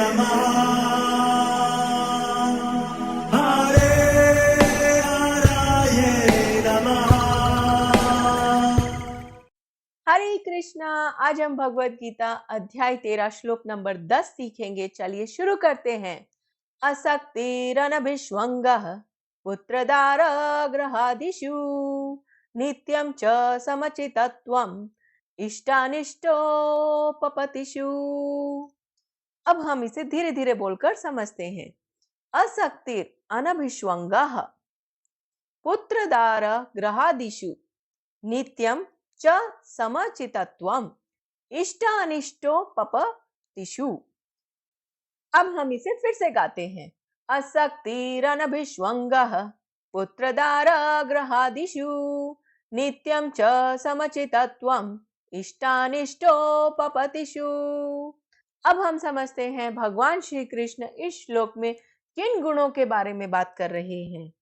नमः हरे हराय नमः। हरे कृष्णा। आज हम भगवत गीता अध्याय 13 श्लोक नंबर 10 सीखेंगे। चलिए शुरू करते हैं। असक्तिरनभिष्वङ्गः पुत्रदारगृहादिषु नित्यं च समचितत्वम् इष्टानिष्टोपपतिषु। अब हम इसे धीरे धीरे बोलकर समझते हैं। असक्तिर अनभिष्वङ्गः पुत्रदारगृहादिषु नित्यं च समचितत्वम् इष्टानिष्टोपपतिषु। अब हम इसे फिर से गाते हैं। असक्तिरनभिष्वङ्गः पुत्रदारगृहादिषु नित्यं च समचितत्वम् इष्टानिष्टोपपतिषु। अब हम समझते हैं भगवान श्री कृष्ण इस श्लोक में किन गुणों के बारे में बात कर रहे हैं।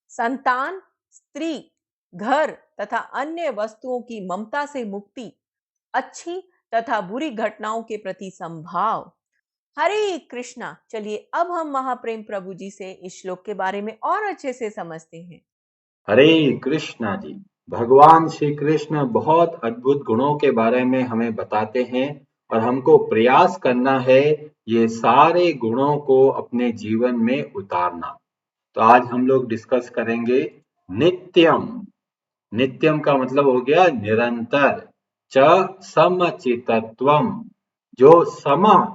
संतान, स्त्री, घर तथा अन्य वस्तुओं की ममता से मुक्ति, अच्छी तथा बुरी घटनाओं के प्रति संभाव। हरे कृष्णा। चलिए अब हम महाप्रेम प्रभु जी से इस श्लोक के बारे में और अच्छे से समझते हैं। हरे कृष्णा जी। भगवान श्री कृष्ण बहुत अद्भुत गुणों के बारे में हमें बताते हैं और हमको प्रयास करना है ये सारे गुणों को अपने जीवन में उतारना। तो आज हम लोग डिस्कस करेंगे नित्यम। नित्यम का मतलब हो गया निरंतर। च समचितत्वम, जो सम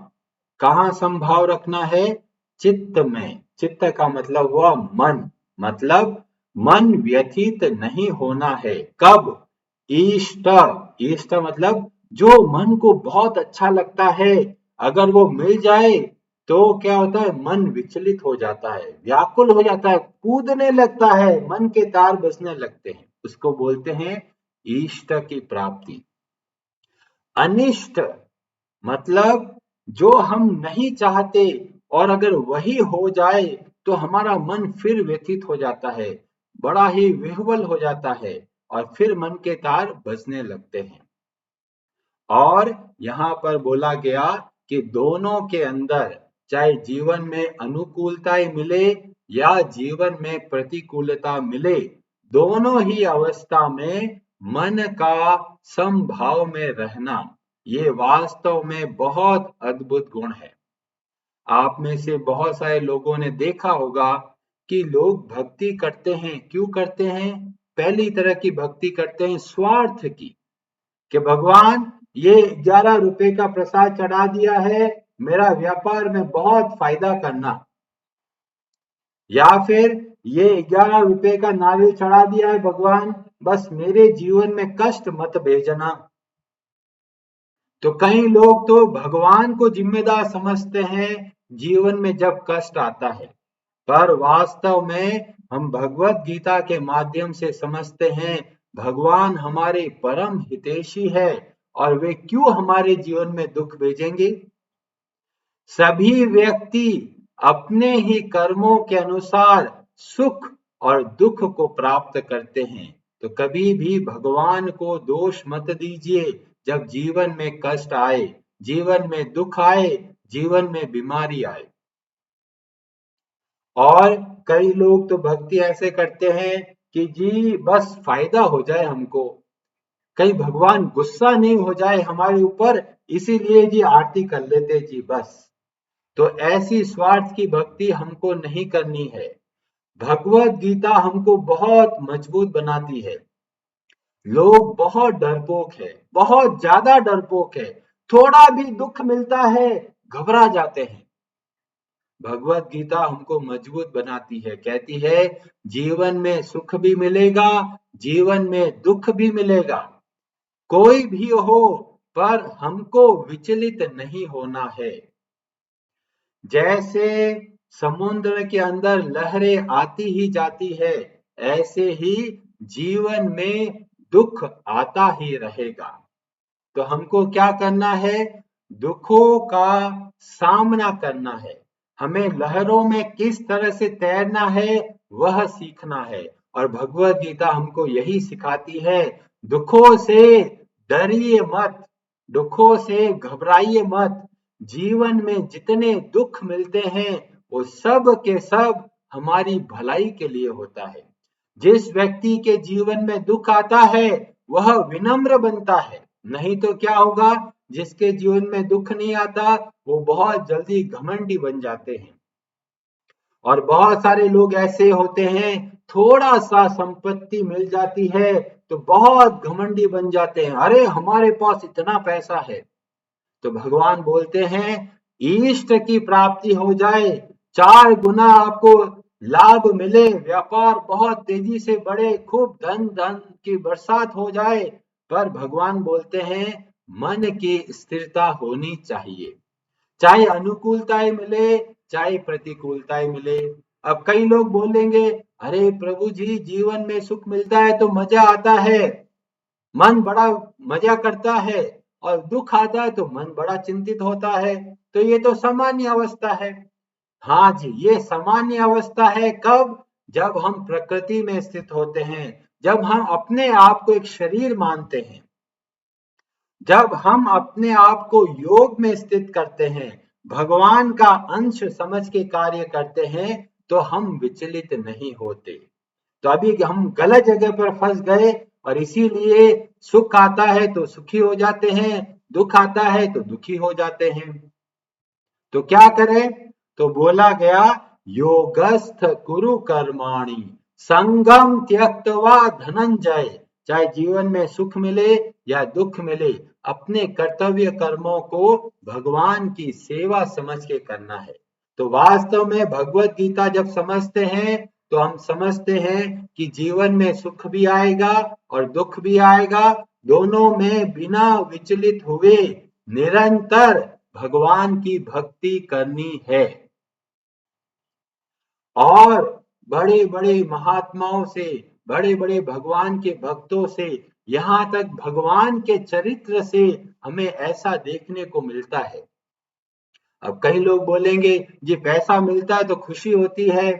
कहाँ संभाव रखना है? चित्त में। चित्त का मतलब हुआ मन, मतलब मन व्यथित नहीं होना है। कब? इष्ट। इष्ट मतलब जो मन को बहुत अच्छा लगता है, अगर वो मिल जाए तो क्या होता है? मन विचलित हो जाता है, व्याकुल हो जाता है, कूदने लगता है, मन के तार बजने लगते हैं। उसको बोलते हैं इष्ट की प्राप्ति। अनिष्ट मतलब जो हम नहीं चाहते और अगर वही हो जाए तो हमारा मन फिर व्यथित हो जाता है, बड़ा ही विह्वल हो जाता है और फिर मन के तार बजने लगते हैं। और यहाँ पर बोला गया कि दोनों के अंदर चाहे जीवन में अनुकूलताएं मिले या जीवन में प्रतिकूलता मिले, दोनों ही अवस्था में मन का समभाव में रहना, ये वास्तव में बहुत अद्भुत गुण है। आप में से बहुत सारे लोगों ने देखा होगा कि लोग भक्ति करते हैं। क्यों करते हैं? पहली तरह की भक्ति करते हैं स्वार्थ की, कि भगवान ये 11 रुपए का प्रसाद चढ़ा दिया है, मेरा व्यापार में बहुत फायदा करना। या फिर ये 11 रुपए का नारियल चढ़ा दिया है भगवान, बस मेरे जीवन में कष्ट मत भेजना। तो कई लोग तो भगवान को जिम्मेदार समझते हैं जीवन में जब कष्ट आता है, पर वास्तव में हम भगवत गीता के माध्यम से समझते हैं भगवान हमारे परम हितैषी है और वे क्यों हमारे जीवन में दुख भेजेंगे। सभी व्यक्ति अपने ही कर्मों के अनुसार सुख और दुख को प्राप्त करते हैं, तो कभी भी भगवान को दोष मत दीजिए। जब जीवन में कष्ट आए, जीवन में दुख आए, जीवन में बीमारी आए। और कई लोग तो भक्ति ऐसे करते हैं कि जी बस फायदा हो जाए हमको, कहीं भगवान गुस्सा नहीं हो जाए हमारे ऊपर, इसीलिए जी आरती कर लेते जी बस। तो ऐसी स्वार्थ की भक्ति हमको नहीं करनी है। भगवत गीता हमको बहुत मजबूत बनाती है। लोग बहुत डरपोक है, बहुत ज्यादा डरपोक है, थोड़ा भी दुख मिलता है घबरा जाते हैं। भगवत गीता हमको मजबूत बनाती है, कहती है जीवन में सुख भी मिलेगा, जीवन में दुख भी मिलेगा, कोई भी हो, पर हमको विचलित नहीं होना है। जैसे समुद्र के अंदर लहरें आती ही जाती है, ऐसे ही जीवन में दुख आता ही रहेगा। तो हमको क्या करना है? दुखों का सामना करना है। हमें लहरों में किस तरह से तैरना है वह सीखना है। और भगवत गीता हमको यही सिखाती है, दुखों से डरिए मत, दुखों से घबराइए मत, जीवन में जितने दुख मिलते हैं वो सब के सब हमारी भलाई के लिए होता है। जिस व्यक्ति के जीवन में दुख आता है वह विनम्र बनता है, नहीं तो क्या होगा, जिसके जीवन में दुख नहीं आता वो बहुत जल्दी घमंडी बन जाते हैं। और बहुत सारे लोग ऐसे होते हैं, थोड़ा सा संपत्ति मिल जाती है तो बहुत घमंडी बन जाते हैं, अरे हमारे पास इतना पैसा है। तो भगवान बोलते हैं इष्ट की प्राप्ति हो जाए, 4 गुना आपको लाभ मिले, व्यापार बहुत तेजी से बढ़े, खूब धन धन की बरसात हो जाए, पर भगवान बोलते हैं मन की स्थिरता होनी चाहिए। चाहे अनुकूलताएं मिले चाहे प्रतिकूलताएं मिले। अब कई लोग बोलेंगे अरे प्रभु जी जीवन में सुख मिलता है तो मजा आता है, मन बड़ा मजा करता है, और दुख आता है तो मन बड़ा चिंतित होता है, तो ये तो सामान्य अवस्था है। हाँ जी, ये सामान्य अवस्था है कब, जब हम प्रकृति में स्थित होते हैं, जब हम अपने आप को एक शरीर मानते हैं, जब हम अपने आप को योग में स्थित करते हैं, भगवान का अंश समझ के कार्य करते हैं, तो हम विचलित नहीं होते। तो अभी हम गलत जगह पर फंस गए, और इसीलिए सुख आता है तो सुखी हो जाते हैं, दुख आता है तो दुखी हो जाते हैं। तो क्या करें? तो बोला गया योगस्थ कुरु कर्माणि संगम त्यक्त्वा धनंजय। चाहे जीवन में सुख मिले या दुख मिले, अपने कर्तव्य कर्मों को भगवान की सेवा समझ के करना है। तो वास्तव में भगवत गीता जब समझते हैं तो हम समझते हैं कि जीवन में सुख भी आएगा और दुख भी आएगा, दोनों में बिना विचलित हुए निरंतर भगवान की भक्ति करनी है। और बड़े बड़े महात्माओं से, बड़े बड़े भगवान के भक्तों से, यहाँ तक भगवान के चरित्र से हमें ऐसा देखने को मिलता है। अब कई लोग बोलेंगे जी पैसा मिलता है तो खुशी होती है,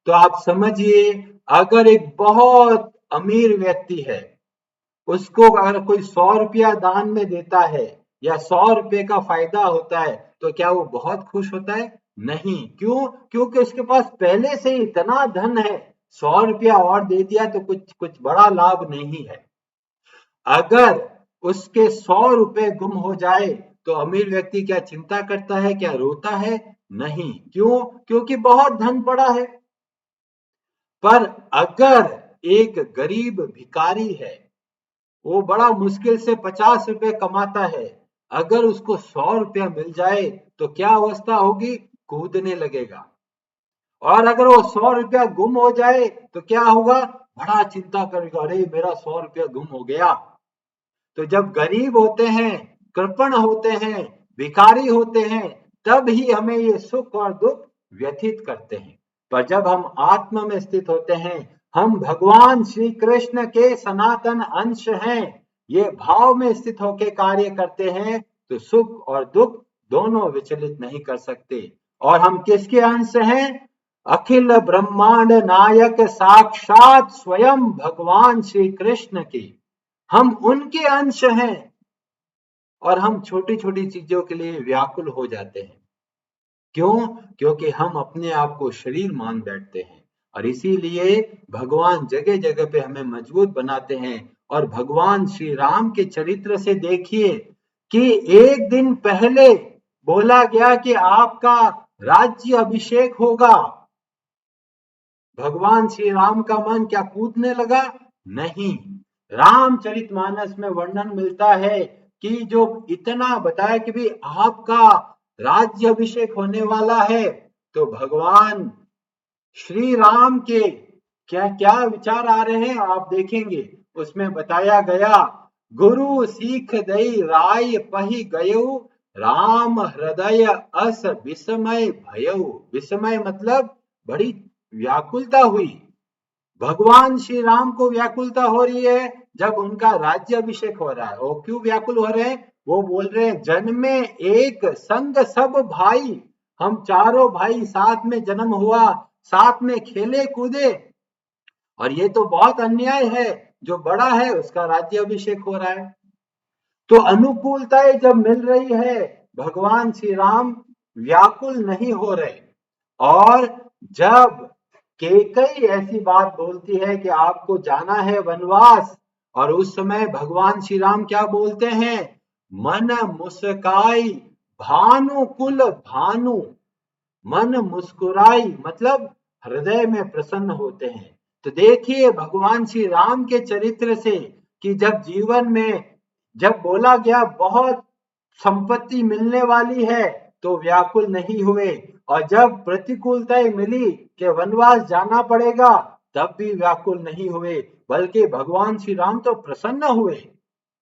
तो आप समझिए अगर एक बहुत अमीर व्यक्ति है, उसको अगर कोई 100 रुपया दान में देता है या 100 रुपए का फायदा होता है, तो क्या वो बहुत खुश होता है? नहीं। क्यों? क्योंकि उसके पास पहले से ही इतना धन है, 100 रुपया और दे दिया तो कुछ कुछ बड़ा लाभ नहीं है। अगर उसके 100 रुपए गुम हो जाए तो अमीर व्यक्ति क्या चिंता करता है, क्या रोता है? नहीं। क्यों? क्योंकि बहुत धन पड़ा है। पर अगर एक गरीब भिखारी है, वो बड़ा मुश्किल से 50 रुपए कमाता है, अगर उसको 100 रुपया मिल जाए तो क्या अवस्था होगी? कूदने लगेगा। और अगर वो 100 रुपया गुम हो जाए तो क्या होगा? बड़ा चिंता करेगा, अरे मेरा 100 रुपया गुम हो गया। तो जब गरीब होते हैं, कृपण होते हैं, भिखारी होते हैं, तब ही हमें ये सुख और दुख व्यथित करते हैं। पर जब हम आत्मा में स्थित होते हैं, हम भगवान श्री कृष्ण के सनातन अंश हैं, ये भाव में स्थित होकर कार्य करते हैं, तो सुख और दुख दोनों विचलित नहीं कर सकते। और हम किसके अंश हैं? अखिल ब्रह्मांड नायक साक्षात स्वयं भगवान श्री कृष्ण के हम उनके अंश हैं, और हम छोटी छोटी चीजों के लिए व्याकुल हो जाते हैं। क्यों? क्योंकि हम अपने आप को शरीर मान बैठते हैं, और इसीलिए भगवान जगह जगह पे हमें मजबूत बनाते हैं। और भगवान श्री राम के चरित्र से देखिए कि एक दिन पहले बोला गया कि आपका राज्य अभिषेक होगा। भगवान श्री राम का मन क्या कूदने लगा? नहीं। रामचरितमानस में वर्णन मिलता है कि जो इतना बताया कि भी आपका राज्य अभिषेक होने वाला है, तो भगवान श्री राम के क्या क्या विचार आ रहे हैं आप देखेंगे। उसमें बताया गया, गुरु सीख दई राय पही गयऊ, राम हृदय अस विस्मय भयऊ। विस्मय मतलब बड़ी व्याकुलता हुई। भगवान श्री राम को व्याकुलता हो रही है जब उनका राज्य अभिषेक हो रहा है। वो क्यों व्याकुल हो रहे हैं? वो बोल रहे हैं जन्मे एक संग सब भाई, हम चारों भाई साथ में जन्म हुआ, साथ में खेले कूदे, और ये तो बहुत अन्याय है, जो बड़ा है उसका राज्य अभिषेक हो रहा है। तो अनुकूलताएं जब मिल रही है भगवान श्री राम व्याकुल नहीं हो रहे। और जब कैकेयी ऐसी बात बोलती है कि आपको जाना है वनवास, और उस समय भगवान श्री राम क्या बोलते हैं, मन मुस्काई भानुकुल भानु। मन मुस्कुराई मतलब हृदय में प्रसन्न होते हैं। तो देखिए भगवान श्री राम के चरित्र से कि जब जीवन में जब बोला गया बहुत संपत्ति मिलने वाली है तो व्याकुल नहीं हुए, और जब प्रतिकूलताएं मिली कि वनवास जाना पड़ेगा तब भी व्याकुल नहीं हुए, बल्कि भगवान श्री राम तो प्रसन्न हुए।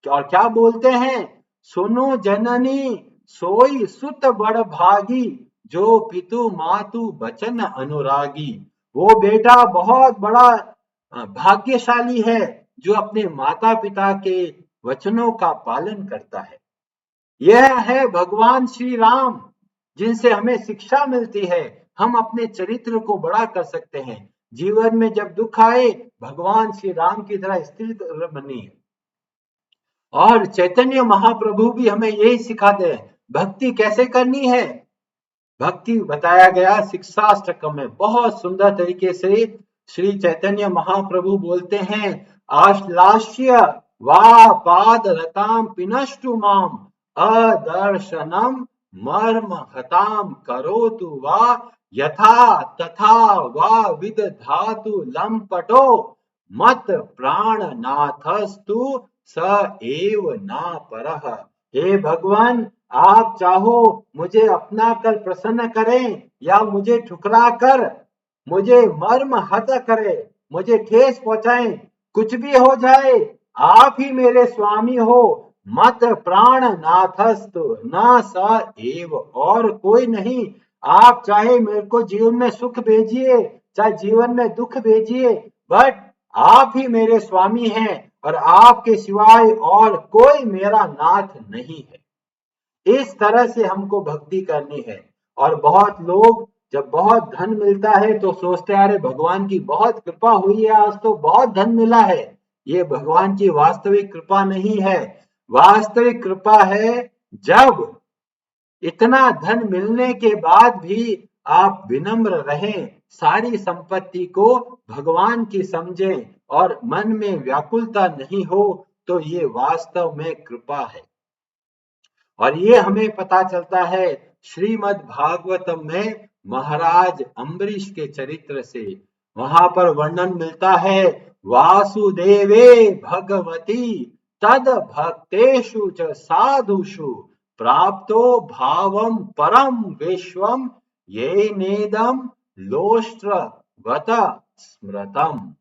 और क्या बोलते हैं, सुनो जननी सोई सुत बड़ भागी, जो पितु मातु बचन अनुरागी। वो बेटा बहुत बड़ा भाग्यशाली है जो अपने माता पिता के वचनों का पालन करता है। यह है भगवान श्री राम जिनसे हमें शिक्षा मिलती है। हम अपने चरित्र को बड़ा कर सकते हैं। जीवन में जब दुख आए भगवान श्री राम की तरह स्थिर बनिए। और चैतन्य महाप्रभु भी हमें यही सिखाते हैं भक्ति कैसे करनी है। भक्ति बताया गया शिक्षाष्टकम में बहुत सुंदर तरीके से। श्री चैतन्य महाप्रभु बोलते हैं, आश्लाष्य वा पाद रताम पिनष्टु माम अदर्शनम मर्म हताम करोतु वा यथा तथा वा विदधातु लंपटो मत प्राणनाथस्तु स एव ना परः। हे भगवान, आप चाहो मुझे अपना कर प्रसन्न करें या मुझे ठुकरा कर मुझे मर्म हत करे, मुझे ठेस पहुंचाएं, कुछ भी हो जाए आप ही मेरे स्वामी हो। मत प्राण नाथस्तु न स एव, और कोई नहीं। आप चाहे मेरे को जीवन में सुख भेजिए चाहे जीवन में दुख भेजिए, बट आप ही मेरे स्वामी हैं और आपके सिवाय और कोई मेरा नाथ नहीं है। इस तरह से हमको भक्ति करनी है। और बहुत लोग जब बहुत धन मिलता है तो सोचते हैं अरे भगवान की बहुत कृपा हुई है, आज तो बहुत धन मिला है। ये भगवान की वास्तविक कृपा नहीं है। वास्तविक कृपा है जब इतना धन मिलने के बाद भी आप विनम्र रहें, सारी संपत्ति को भगवान की समझें और मन में व्याकुलता नहीं हो, तो ये वास्तव में कृपा है। और ये हमें पता चलता है श्रीमद् भागवतम में महाराज अम्बरीश के चरित्र से। वहां पर वर्णन मिलता है, वासुदेवे भगवती तद भक्तेषु च साधुषु प्राप्तो भावम परम विश्वम ये नेदम लोष्ट्रवत स्मृतम।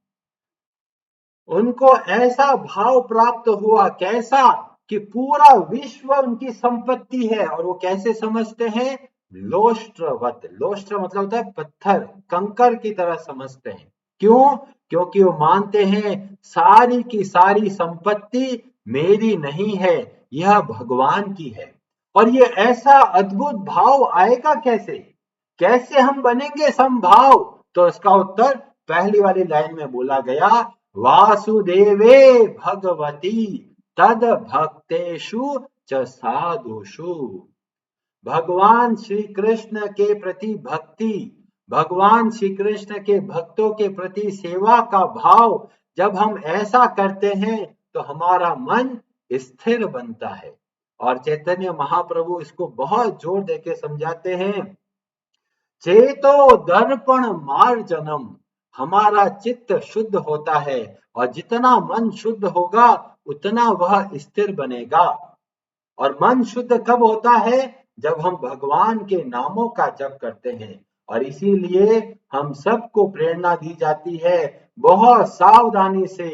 उनको ऐसा भाव प्राप्त हुआ, कैसा कि पूरा विश्व उनकी संपत्ति है। और वो कैसे समझते हैं, लोष्ट्रवत। लोष्ट्र मतलब होता है पत्थर, कंकर की तरह समझते हैं। क्यों? क्योंकि वो मानते हैं सारी की सारी संपत्ति मेरी नहीं है, यह भगवान की है। और ये ऐसा अद्भुत भाव आएगा कैसे? कैसे हम बनेंगे समभाव? तो इसका उत्तर पहली वाली लाइन में बोला गया, वासुदेवे भगवती तद भक्तेषु च साधुषु। भगवान श्री कृष्ण के प्रति भक्ति, भगवान श्री कृष्ण के भक्तों के प्रति सेवा का भाव जब हम ऐसा करते हैं तो हमारा मन स्थिर बनता है। और चैतन्य महाप्रभु इसको बहुत जोर देके समझाते हैं, चेतो दर्पण मार्जनम। हमारा चित्त शुद्ध होता है और जितना मन शुद्ध होगा उतना वह स्थिर बनेगा। और मन शुद्ध कब होता है? जब हम भगवान के नामों का जप करते हैं। और इसीलिए हम सबको प्रेरणा दी जाती है बहुत सावधानी से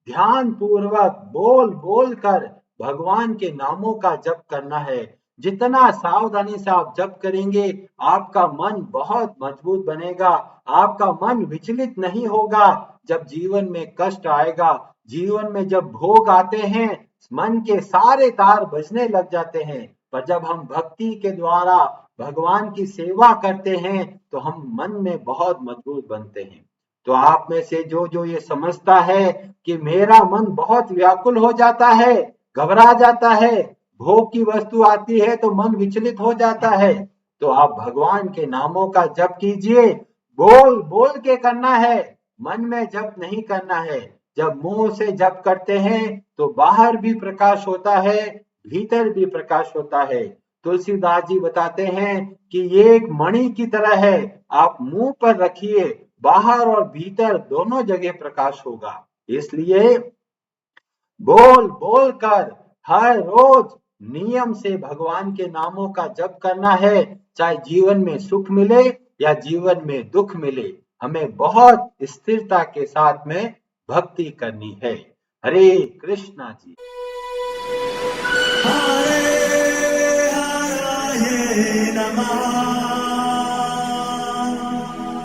ध्यान पूर्वक बोल बोल कर भगवान के नामों का जप करना है। जितना सावधानी से आप जप करेंगे आपका मन बहुत मजबूत बनेगा, आपका मन विचलित नहीं होगा। जब जीवन में कष्ट आएगा, जीवन में जब भोग आते हैं, मन के सारे तार बजने लग जाते हैं। पर जब हम भक्ति के द्वारा भगवान की सेवा करते हैं तो हम मन में बहुत मजबूत बनते हैं। तो आप में से जो जो ये समझता है कि मेरा मन बहुत व्याकुल हो जाता है, घबरा जाता है, भोग की वस्तु आती है तो मन विचलित हो जाता है। तो आप भगवान के नामों का जप कीजिए। बोल बोल के करना है, मन में जप नहीं करना है। जब मुंह से जप करते हैं तो बाहर भी प्रकाश होता है, भीतर भी प्रकाश होता है। तुलसीदास जी बताते हैं कि ये एक मणि की तरह है, आप मुंह पर रखिए, बाहर और भीतर दोनों जगह प्रकाश होगा। इसलिए बोल बोल कर हर रोज नियम से भगवान के नामों का जप करना है। चाहे जीवन में सुख मिले या जीवन में दुख मिले, हमें बहुत स्थिरता के साथ में भक्ति करनी है। हरे कृष्णा जी। हरे हराये नमः।